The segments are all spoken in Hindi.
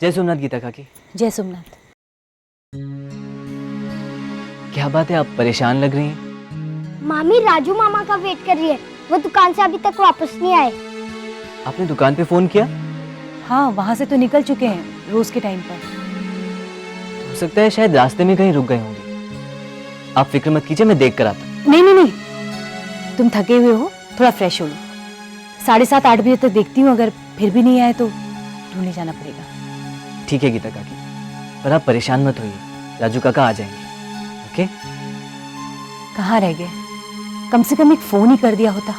जय सोमनाथ गीता काकी। जय सोमनाथ। क्या बात है, आप परेशान लग रही हैं? मामी राजू मामा का वेट कर रही है, वो दुकान से अभी तक वापस नहीं आए। आपने दुकान पे फोन किया? हाँ, वहाँ से तो निकल चुके हैं रोज के टाइम पर। हो सकता है शायद रास्ते में कहीं रुक गए होंगे। आप फिक्र मत कीजिए, मैं देख कर आता हूँ। नहीं नहीं नहीं, तुम थके हुए हो, थोड़ा फ्रेश हो लो। 7:30-8 बजे तक देखती हूँ, अगर फिर भी नहीं आए तो ढूंढने जाना पड़ेगा। ठीक है गीता काकी, पर आप परेशान मत होइए, राजू काका आ जाएंगे। ओके? कहाँ रह गए? कम से कम एक फोन ही कर दिया होता।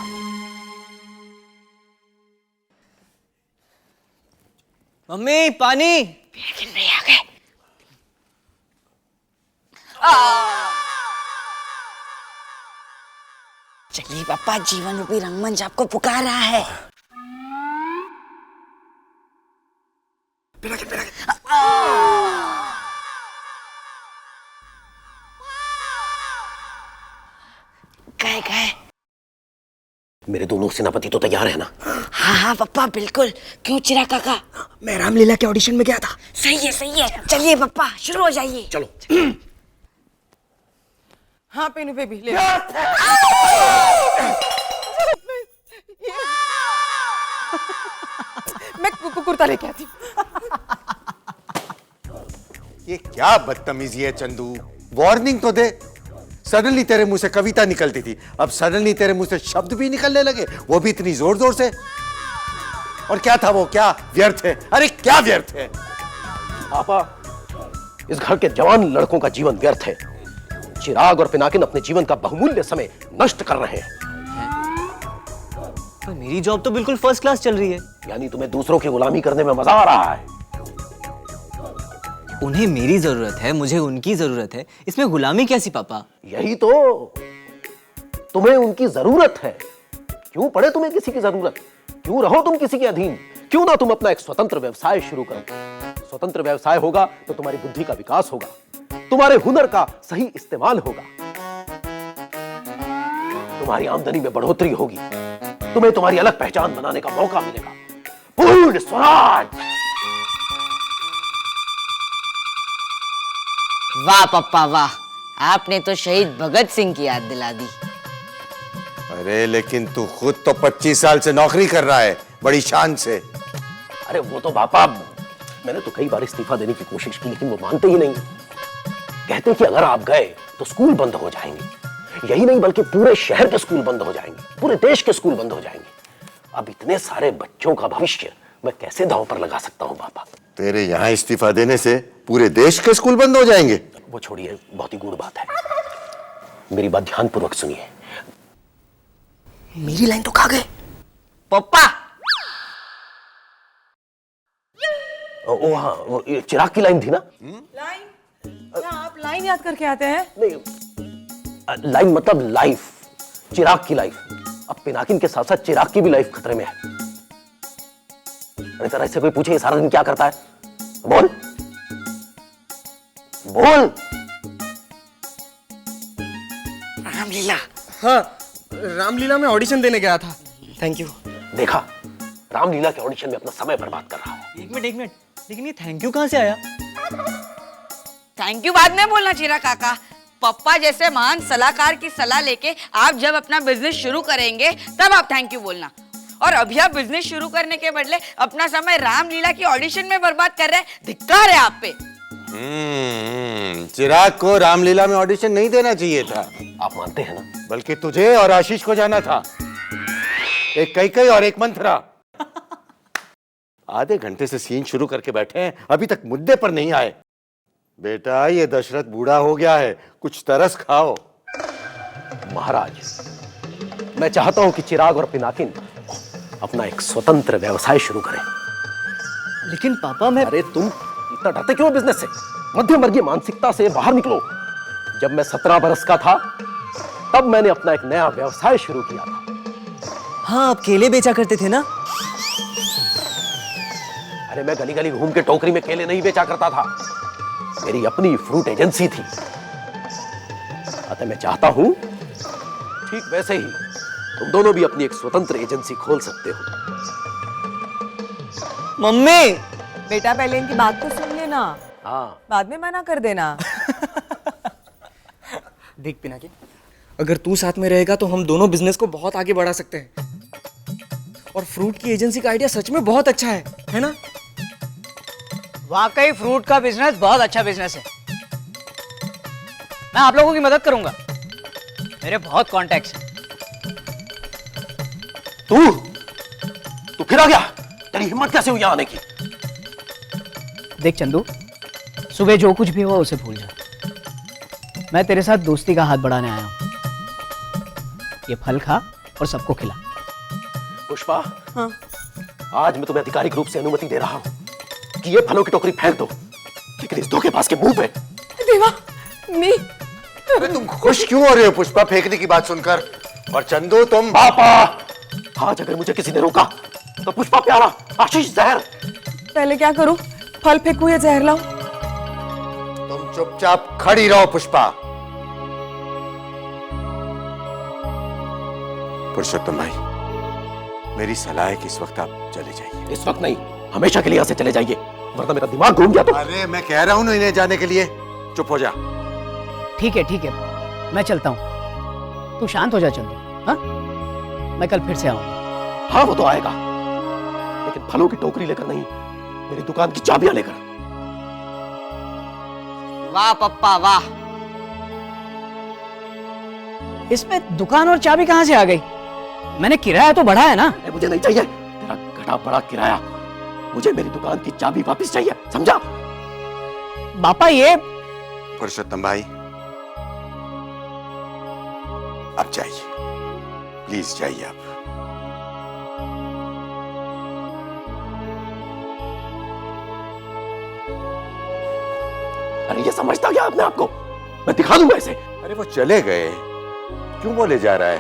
मम्मी पानी। आ गए। चलिए पापा, जीवन रूपी रंगमंच आपको पुकार रहा है। गए गए। मेरे दोनों सेनापति तो तैयार है ना? हाँ हाँ पापा बिल्कुल। क्यों चिराग काका? मैं रामलीला के ऑडिशन में गया था। सही है। चलिए पापा शुरू हो जाइए। चलो। हाँ पेनू बेबी ले। मैं कुर्ता लेके आती। ये क्या बदतमीजी है चंदू, वार्निंग तो दे। सडनली तेरे मुंह से कविता निकलती थी, अब सडनली तेरे मुंह से शब्द भी निकलने लगे, वो भी इतनी जोर जोर से। और क्या था वो, क्या व्यर्थ है? अरे क्या व्यर्थ है? पापा, इस घर के जवान लड़कों का जीवन व्यर्थ है। चिराग और पिनाकिन अपने जीवन का बहुमूल्य समय नष्ट कर रहे हैं। पर मेरी जॉब तो बिल्कुल फर्स्ट क्लास चल रही है। यानी तुम्हें दूसरों की गुलामी करने में मजा आ रहा है? उन्हें मेरी जरूरत है, मुझे उनकी जरूरत है, इसमें गुलामी कैसी पापा? यही तो, तुम्हें उनकी जरूरत है। क्यों पड़े तुम्हें किसी की जरूरत? क्यों रहो तुम किसी के अधीन? क्यों ना तुम अपना एक स्वतंत्र व्यवसाय शुरू करो? स्वतंत्र व्यवसाय होगा तो तुम्हारी बुद्धि का विकास होगा, तुम्हारे हुनर का सही इस्तेमाल होगा, तुम्हारी आमदनी में बढ़ोतरी होगी, तुम्हें तुम्हारी अलग पहचान बनाने का मौका मिलेगा। पूर्ण स्वराज। वाह पापा वाह, आपने तो शहीद भगत सिंह की याद दिला दी। अरे लेकिन तू खुद तो 25 साल से नौकरी कर रहा है, बड़ी शान से। अरे वो तो पापा, मैंने तो कई बार इस्तीफा देने की कोशिश की, लेकिन वो मानते ही नहीं। कहते कि अगर आप गए तो स्कूल बंद हो जाएंगे। यही नहीं बल्कि पूरे शहर के स्कूल बंद हो जाएंगे, पूरे देश के स्कूल बंद हो जाएंगे। अब इतने सारे बच्चों का भविष्य मैं कैसे दांव पर लगा सकता हूं पापा? तेरे यहाँ इस्तीफा देने से पूरे देश के स्कूल बंद हो जाएंगे? वो छोड़िए, बहुत ही गूढ़ बात है। मेरी बात ध्यानपूर्वक सुनिए। मेरी लाइन तो खा गए पापा। ओ हाँ, वो ये चिराग की लाइन थी ना? लाइन? क्या आप लाइन याद करके आते हैं? नहीं, लाइन मतलब लाइफ, चिराग की लाइफ। अब पिनाकिन के साथ साथ चिराग की भी लाइफ खतरे में है। अरे जरा इससे कोई पूछे सारा दिन क्या करता है? बोल बोल। रामलीला। हाँ, रामलीला में ऑडिशन देने गया था। Thank you. देखा, रामलीला के ऑडिशन में अपना समय बर्बाद कर रहा है। एक मिनट, लेकिन ये थैंक यू कहां से आया? थैंक यू बाद में बोलना चिराग काका। पप्पा जैसे महान सलाहकार की सलाह लेके आप जब अपना बिजनेस शुरू करेंगे तब आप थैंक यू बोलना। और अभी आप बिजनेस शुरू करने के बदले अपना समय रामलीला की ऑडिशन में बर्बाद कर रहे हैं। धिक्कार है आप पे। चिराग को रामलीला में ऑडिशन नहीं देना चाहिए था। आप मानते हैं ना? बल्कि तुझे और आशीष को जाना था। एक कैकई और एक मंथरा। आधे घंटे से सीन शुरू करके बैठे हैं, अभी तक मुद्दे पर नहीं आए। बेटा, ये दशरथ बूढ़ा हो गया है, कुछ तरस खाओ। महाराज, मैं चाहता हूं कि चिराग और पिनाकिन अपना एक स्वतंत्र व्यवसाय शुरू करें। लेकिन पापा मैं... अरे तुम इतना डरते क्यों बिजनेस से? मध्यम वर्गीय मानसिकता से बाहर निकलो। जब मैं 17 बरस का था तब मैंने अपना एक नया व्यवसाय शुरू किया था। हाँ, आप केले बेचा करते थे ना? अरे मैं गली गली घूम के टोकरी में केले नहीं बेचा करता था, मेरी अपनी फ्रूट एजेंसी थी। अतः मैं चाहता हूं ठीक वैसे ही तुम दोनों भी अपनी एक स्वतंत्र एजेंसी खोल सकते हो। मम्मी, बेटा पहले इनकी बात तो सुन लेना, हाँ बाद में मना कर देना। देख पिनाकी, अगर तू साथ में रहेगा तो हम दोनों बिजनेस को बहुत आगे बढ़ा सकते हैं। और फ्रूट की एजेंसी का आइडिया सच में बहुत अच्छा है ना? वाकई फ्रूट का बिजनेस बहुत अच्छा बिजनेस है। मैं आप लोगों की मदद करूंगा, मेरे बहुत कॉन्टैक्ट्स हैं। तू फिर आ गया? तेरी हिम्मत कैसे हुई यहाँ आने की? देख चंदू, सुबह जो कुछ भी हुआ उसे भूल जा। मैं तेरे साथ दोस्ती का हाथ बढ़ाने आया हूं। ये फल खा और सबको खिला। पुष्पा, हाँ? आज मैं तुम्हें आधिकारिक रूप से अनुमति दे रहा हूं कि ये फलों की टोकरी फेंक दो, लेकिन इस धोखेबाज के मुंह पे। देवा, नहीं। अरे तुम खुश क्यों हो रहे हो पुष्पा फेंकने की बात सुनकर? और चंदू तुम? पापा, आज अगर मुझे किसी ने रोका तो पुष्पा प्यारा, आशीष जहर। पहले क्या करूं? फल फेंकूं या जहर लाऊं? तुम चुपचाप खड़ी रहो पुष्पा। पुरुषोत्तम भाई, मेरी सलाह है कि इस वक्त आप चले जाइए। इस वक्त नहीं, हमेशा के लिए यहाँ से चले जाइए, वरना मेरा दिमाग घूम गया तो। अरे मैं कह रहा हूं ना इन्हें जाने के लिए। चुप हो जा। ठीक है, मैं चलता हूं। तू शांत हो जा चंदू, हाँ? मैं कल फिर से आऊंगा। हाँ वो तो आएगा, लेकिन फलों की टोकरी लेकर नहीं, मेरी दुकान की चाबियां लेकर। वाह पप्पा वाह। इसमें दुकान और चाबी कहां से आ गई? मैंने किराया तो बढ़ाया ना। मुझे नहीं चाहिए तेरा घटा पड़ा किराया, मुझे मेरी दुकान की चाबी वापस चाहिए, समझा? पापा ये। पुरुषोत्तम भाई, अब जाइए, प्लीज जाइए आप। अरे ये समझता क्या अपने आप को? मैं दिखा दूंगा इसे। अरे वो चले गए, क्यों बोले जा रहा है?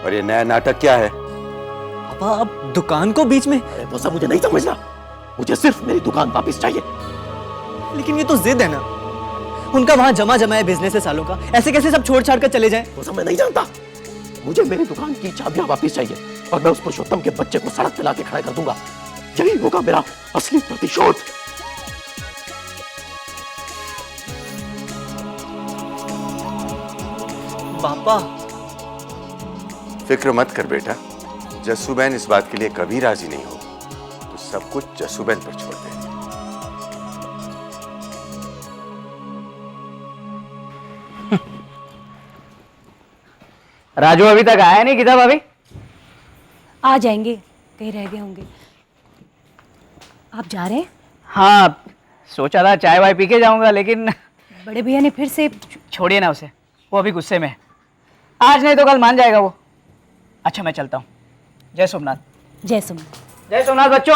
और ये नया नाटक क्या है? पापा अब दुकान को बीच में। अरे वो सब मुझे नहीं समझना, मुझे सिर्फ मेरी दुकान वापस चाहिए। लेकिन ये तो जिद है ना, उनका वहां जमा है बिजनेस है सालों का, ऐसे कैसे सब छोड़ छाड़ कर चले जाएं? वो सब मैं नहीं जानता, मुझे मेरी दुकान की चाबियां वापस चाहिए और मैं उस पुरुषोत्तम के बच्चे को सड़क पे लाके खड़ा कर दूंगा। यही होगा मेरा असली प्रतिशोध। पापा फिक्र मत कर बेटा, जस्सूबैन इस बात के लिए कभी राजी नहीं होगी। तो सब कुछ जस्सूबैन पर छोड़ दे। राजू अभी तक आया नहीं, किधर भाभी? आ जाएंगे, कहीं रह गए होंगे। आप जा रहे हैं? हाँ, सोचा था चाय वाय पी के जाऊंगा, लेकिन बड़े भैया ने फिर से। छोड़िए ना उसे, वो अभी गुस्से में है। आज नहीं तो कल मान जाएगा वो। अच्छा मैं चलता हूँ। जय सोमनाथ। जय सोमनाथ। जय सोमनाथ बच्चों।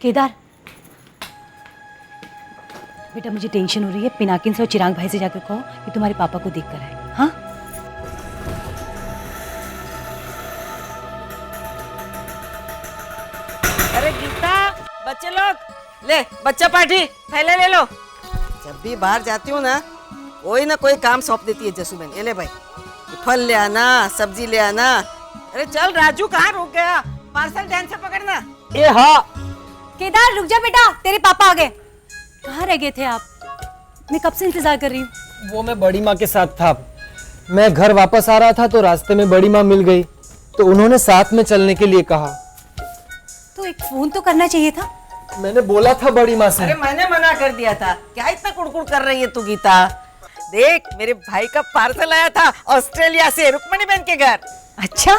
केदार बेटा, मुझे टेंशन हो रही है। पिनाकिन से और चिराग भाई से जाकर कहो कि तुम्हारे पापा को देख कर आए। हाँ, अरे गीता, बच्चे लोग ले, बच्चा पार्टी पहले ले लो। जब भी बाहर जाती हूँ ना, कोई ना कोई काम सौंप देती है जसूबेन। ये ले भाई, फल ले आना, सब्जी ले आना। अरे चल राजू, कहाँ रुक गया? पार्सल ध्यान से पकड़ना। ए हाँ। केदार रुक जा बेटा, तेरे पापा आ गए। कहाँ रह गए थे आप? मैं कब से इंतजार कर रही हूँ। वो मैं बड़ी माँ के साथ था। मैं घर वापस आ रहा था तो रास्ते में बड़ी माँ मिल गई, तो उन्होंने साथ में चलने के लिए कहा। तो एक फोन तो करना चाहिए था। मैंने बोला था बड़ी माँ से। अरे मैंने मना कर दिया था। क्या इतना कुड़कुड़ कर रही है तू गीता? देख, मेरे भाई का पार्सल आया था ऑस्ट्रेलिया से, रुक्मणी बहन के घर। अच्छा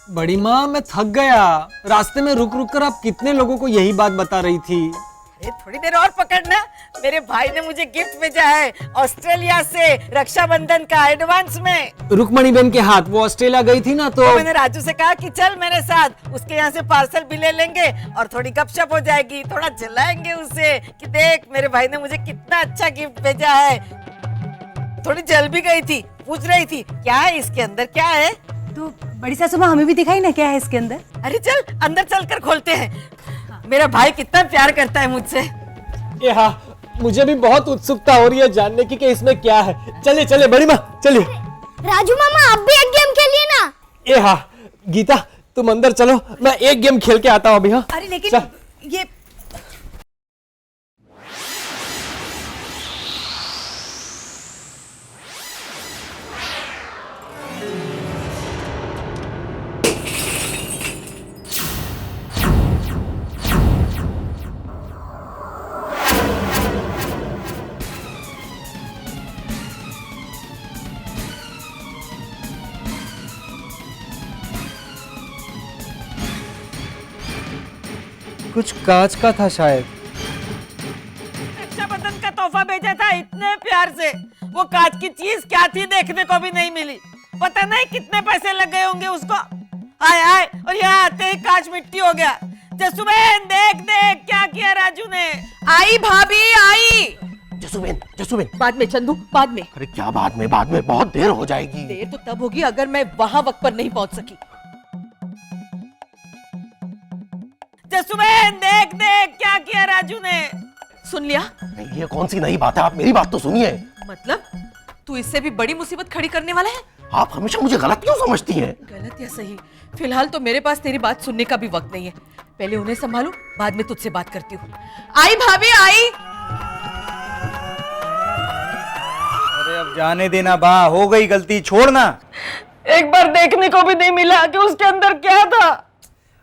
बड़ी माँ, मैं थक गया। रास्ते में रुक रुक कर आप कितने लोगों को यही बात बता रही थी। अरे थोड़ी देर और पकड़ना, मेरे भाई ने मुझे गिफ्ट भेजा है ऑस्ट्रेलिया से, रक्षाबंधन का एडवांस में। रुक्मणी बहन के हाथ, वो ऑस्ट्रेलिया गई थी ना, तो मैंने राजू से कहा कि चल मेरे साथ, उसके यहाँ से पार्सल भी ले लेंगे और थोड़ी गपशप हो जाएगी, थोड़ा जलाएंगे उसे कि देख मेरे भाई ने मुझे कितना अच्छा गिफ्ट भेजा है। थोड़ी जल भी गई थी, पूछ रही थी क्या है इसके अंदर, क्या है। तो बड़ी सासू माँ हमें भी दिखाई ना क्या है इसके अंदर। अरे चल अंदर चलकर खोलते हैं। मेरा भाई कितना प्यार करता है मुझसे। ये हाँ, मुझे भी बहुत उत्सुकता हो रही है जानने की कि इसमें क्या है। चलिए चलिए बड़ी माँ, चलिए। राजू मामा, आप भी एक गेम खेलिए ना। ये हाँ, गीता तुम अंदर चलो, मैं एक गेम खेल के आता हूँ अभी। हाँ अरे लेकिन चल। ये कुछ कांच का था शायद। रक्षाबंधन का तोहफा भेजा था इतने प्यार से, वो कांच की चीज क्या थी देखने को भी नहीं मिली। पता नहीं कितने पैसे लग गए होंगे उसको। आए आए और यहाँ आते ही कांच मिट्टी हो गया। जसुबेन देख देख क्या किया राजू ने। आई भाभी आई। जसुबेन, जसुबेन। बाद में चंदू, बाद में। अरे क्या बाद में? बाद में बहुत देर हो जाएगी। देर तो तब होगी अगर मैं वहां वक्त पर नहीं पहुंच सकी। जसुबेन देख देख क्या किया राजू ने। सुन लिया? नहीं, ये कौन सी नई बात है? आप मेरी बात तो सुनिए। मतलब तू इससे भी बड़ी मुसीबत खड़ी करने वाला है? आप हमेशा मुझे गलत क्यों समझती हैं? गलत या सही, फिलहाल तो मेरे पास तेरी बात सुनने का भी वक्त नहीं है। पहले उन्हें संभालू, बाद में तुझसे बात करती हूँ। आई भाभी आई। अरे अब जाने देना बा, हो गई गलती, छोड़ना। एक बार देखने को भी नहीं मिला कि उसके अंदर क्या था।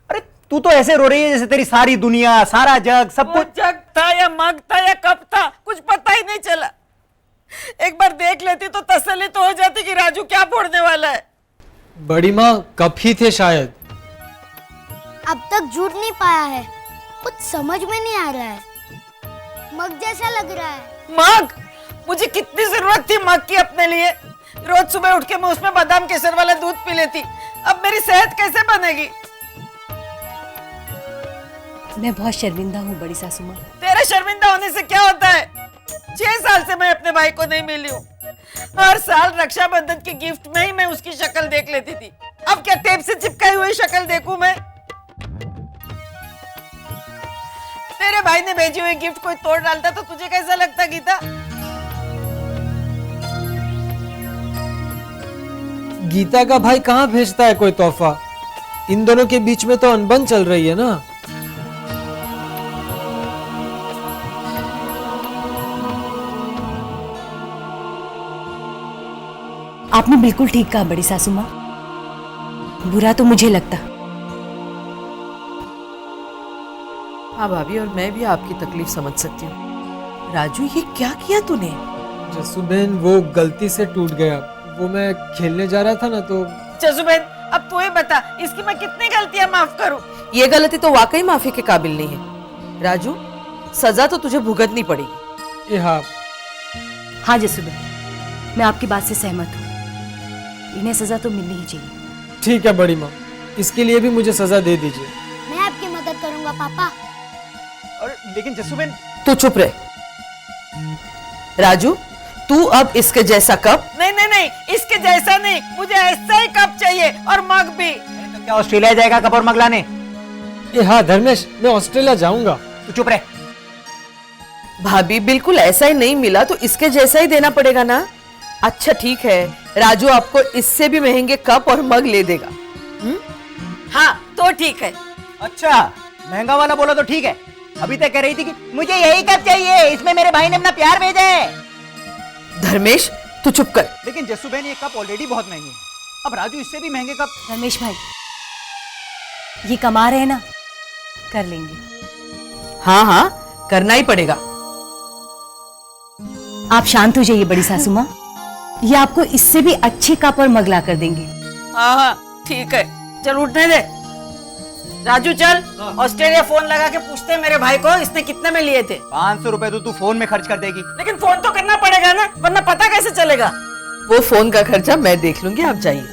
अरे तू तो ऐसे रो रही है जैसे तेरी सारी दुनिया, सारा जग, सब वो कुछ। जग था या मग था या कब था, कुछ पता ही नहीं चला। एक बार देख लेती तो तसल्ली तो हो जाती कि राजू क्या फोड़ने वाला है। बड़ी माँ कब ही थे शायद। अब तक झूठ नहीं पाया है, कुछ समझ में नहीं आ रहा है। मग जैसा लग रहा है। मग? मुझे कितनी जरूरत थी मग की अपने लिए। रोज सुबह उठ के मैं उसमें बादाम केसर वाला दूध पी लेती। अब मेरी सेहत कैसे बनेगी? मैं बहुत शर्मिंदा हूँ बड़ी सासू माँ। तेरे शर्मिंदा होने से क्या होता है? 6 साल से मैं अपने भाई को नहीं मिली हूँ। हर साल रक्षाबंधन की गिफ्ट में ही मैं उसकी शक्ल देख लेती थी। अब क्या टेप से चिपकाई हुई शक्ल देखूं मैं? तेरे भाई ने भेजी हुई गिफ्ट कोई तोड़ डालता तो तुझे कैसा लगता गीता? गीता का भाई कहाँ भेजता है कोई तोहफा? इन दोनों के बीच में तो अनबन चल रही है ना। आपने बिल्कुल ठीक कहा बड़ी सासू माँ, बुरा तो मुझे लगता। हाँ भाभी, और मैं भी आपकी तकलीफ समझ सकती हूँ। राजू, ये क्या किया तूने? जसुबेन वो गलती से टूट गया। वो मैं खेलने जा रहा था ना तो। जसुबेन, अब तू ही बता, इसकी मैं कितनी गलतियां माफ करूं? ये गलती तो वाकई माफी के काबिल नहीं है। राजू, सजा तो तुझे भुगतनी पड़ेगी। हाँ जसुबेन, मैं आपकी बात से सहमत हूँ। इन्हें सजा तो मिलनी ही चाहिए। ठीक है बड़ी माँ, इसके लिए भी मुझे सजा दे दीजिए। मैं आपकी मदद करूंगा पापा। और लेकिन जसुबेन। तू चुप रहे। राजू, तू अब इसके जैसा कप। नहीं नहीं नहीं, इसके जैसा नहीं, मुझे ऐसा ही कप चाहिए और मग भी। तो क्या ऑस्ट्रेलिया जाएगा कप और मग लाने? हाँ धर्मेश, मैं ऑस्ट्रेलिया जाऊंगा। तू चुप रहे। भाभी, बिल्कुल ऐसा ही नहीं मिला तो इसके जैसा ही देना पड़ेगा ना। अच्छा ठीक है, राजू आपको इससे भी महंगे कप और मग ले देगा। हाँ तो ठीक है। अच्छा, महंगा वाला बोला तो ठीक है। अभी तक कह रही थी कि मुझे यही कप चाहिए, इसमें मेरे भाई ने अपना प्यार भेजा है। धर्मेश, तू चुप कर। लेकिन जस्सू ये कप ऑलरेडी बहुत महंगे हैं। अब राजू इससे भी महंगे कप। रमेश भाई, ये कमा रहे हैं ना, कर लेंगे। हाँ हाँ, करना ही पड़ेगा। आप शांत हो जाइए बड़ी सासू माँ, ये आपको इससे भी अच्छे कप और मग ला कर देंगे। हाँ हाँ ठीक है, चल उठने दे। राजू चल, ऑस्ट्रेलिया फोन लगा के पूछते हैं मेरे भाई को इसने कितने में लिए थे। 500 रुपए तो तू फोन में खर्च कर देगी। लेकिन फोन तो करना पड़ेगा ना, वरना पता कैसे चलेगा? वो फोन का खर्चा मैं देख लूंगी, आप जाइए।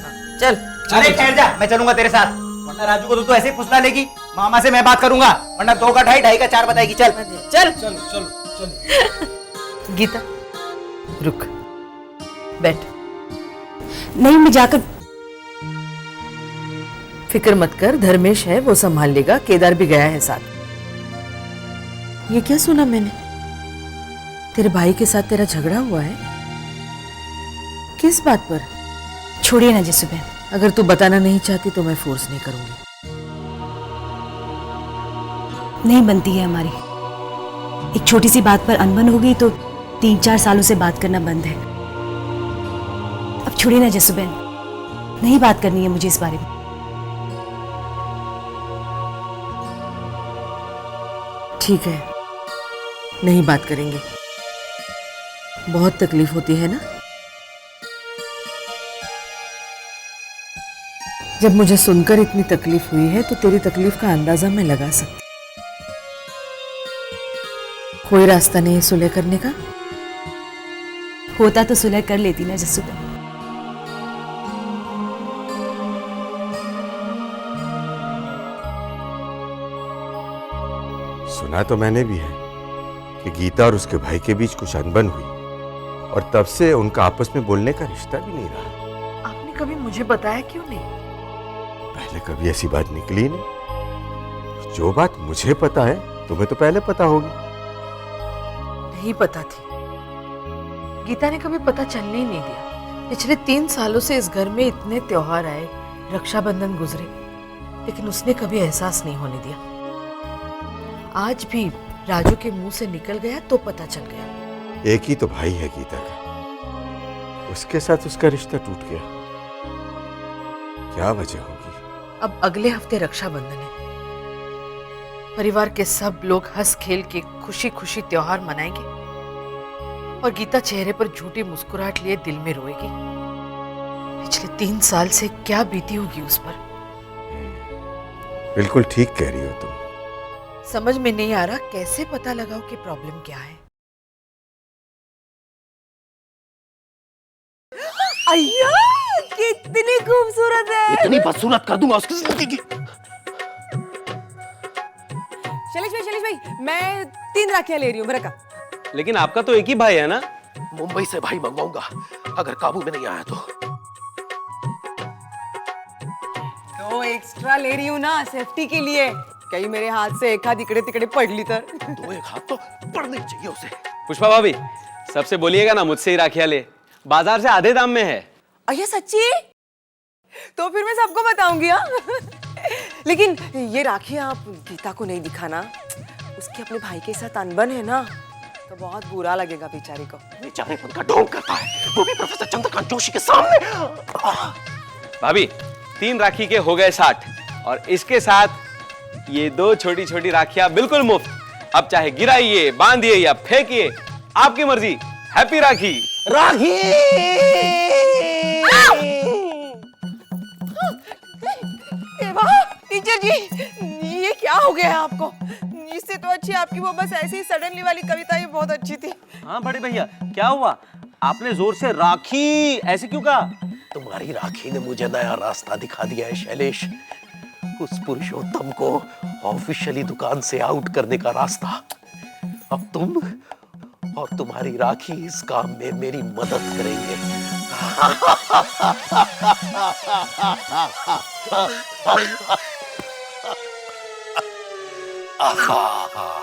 चल। अरे ठहर जा, मैं चलूंगा तेरे साथ, वरना राजू को तो तू ऐसे ही फुसला लेगी। मामा से मैं बात करूंगा, वरना 2 का 2.5, 2.5 का 4 बताएगी। चल चल चलो चलो चलो। गीता रुक, बैठ। नहीं, मैं जाकर। फिक्र मत कर, धर्मेश है वो संभाल लेगा। केदार भी गया है साथ। ये क्या सुना मैंने? तेरे भाई के साथ तेरा झगड़ा हुआ है? किस बात पर? छोड़िए ना जसुबेन। अगर तू बताना नहीं चाहती तो मैं फोर्स नहीं करूंगी। नहीं बनती है हमारी। एक छोटी सी बात पर अनबन हो गई तो 3-4 सालों से बात करना बंद है। अब छोड़िए ना जसुबेन, नहीं बात करनी है मुझे इस बारे में। ठीक है, नहीं बात करेंगे। बहुत तकलीफ होती है ना। जब मुझे सुनकर इतनी तकलीफ हुई है तो तेरी तकलीफ का अंदाजा मैं लगा सकती। कोई रास्ता नहीं है सुलह करने का? होता तो सुलह कर लेती ना जसुबेन। सुना तो मैंने भी है कि गीता और उसके भाई के बीच कुछ अनबन हुई और तब से उनका आपस में बोलने का रिश्ता भी नहीं रहा। आपने कभी मुझे बताया क्यों नहीं? पहले कभी ऐसी बात निकली नहीं। जो बात मुझे पता है तुम्हें तो पहले पता होगी। नहीं पता थी। गीता ने कभी पता चलने ही नहीं दिया। पिछले 3 सालों से इस घर में इतने त्योहार आए, रक्षाबंधन गुजरे, लेकिन उसने कभी एहसास नहीं होने दिया। आज भी राजू के मुंह से निकल गया तो पता चल गया। एक ही तो भाई है गीता का, उसके साथ उसका रिश्ता टूट गया। क्या वजह होगी? अब अगले हफ्ते रक्षाबंधन है। परिवार के सब लोग हंस खेल के खुशी खुशी त्योहार मनाएंगे और गीता चेहरे पर झूठी मुस्कुराहट लिए दिल में रोएगी। पिछले 3 साल से क्या बीती होगी उस पर। बिल्कुल ठीक कह रही हो तुम। समझ में नहीं आ रहा कैसे पता लगाओ कि प्रॉब्लम क्या है। अय्या, कितनी खूबसूरत है। इतनी बदसूरत कर दूंगा उसकी जिंदगी की। शैलेश भाई, मैं 3 राखियां ले रही हूँ, बरका। लेकिन आपका तो एक ही भाई है ना। मुंबई से भाई मंगवाऊंगा अगर काबू में नहीं आया तो। एक्स्ट्रा ले रही हूँ ना, सेफ्टी के लिए। कहीं मेरे हाथ से एक हाथ इकड़े तिकड़े पड़ ली तर। तो एक हाथ तो पड़ना चाहिए उसे। पुष्पा भाभी, सबसे बोलिएगा ना मुझसे ही राखियां ले, बाजार से आधे दाम में है। अय्या सच्ची? तो फिर मैं सबको बताऊंगी। लेकिन ये राखियां आप गीता को नहीं दिखाना। उसके अपने भाई के साथ अनबन है ना, तो बहुत बुरा लगेगा बेचारी को। बेचारेपन का ढोंग करता है, वो भी प्रोफेसर चंद्रकांत जोशी के सामने। भाभी, 3 राखी के हो गए 60 और इसके साथ ये 2 छोटी छोटी राखियां बिल्कुल मुफ्त। अब चाहे गिराइए, बांधिए या फेंकिए, आपकी मर्जी। हैप्पी राखी। राखी टीचर जी, ये क्या हो गया है आपको? इससे तो अच्छी आपकी वो बस ऐसी सडनली वाली कविता ही बहुत अच्छी थी। हाँ बड़े भैया, क्या हुआ? आपने जोर से राखी ऐसे क्यों कहा? तुम्हारी राखी ने मुझे नया रास्ता दिखा दिया है शैलेश। उस पुरुषोत्तम को ऑफिशियली दुकान से आउट करने का रास्ता। अब तुम और तुम्हारी राखी इस काम में मेरी मदद करेंगे।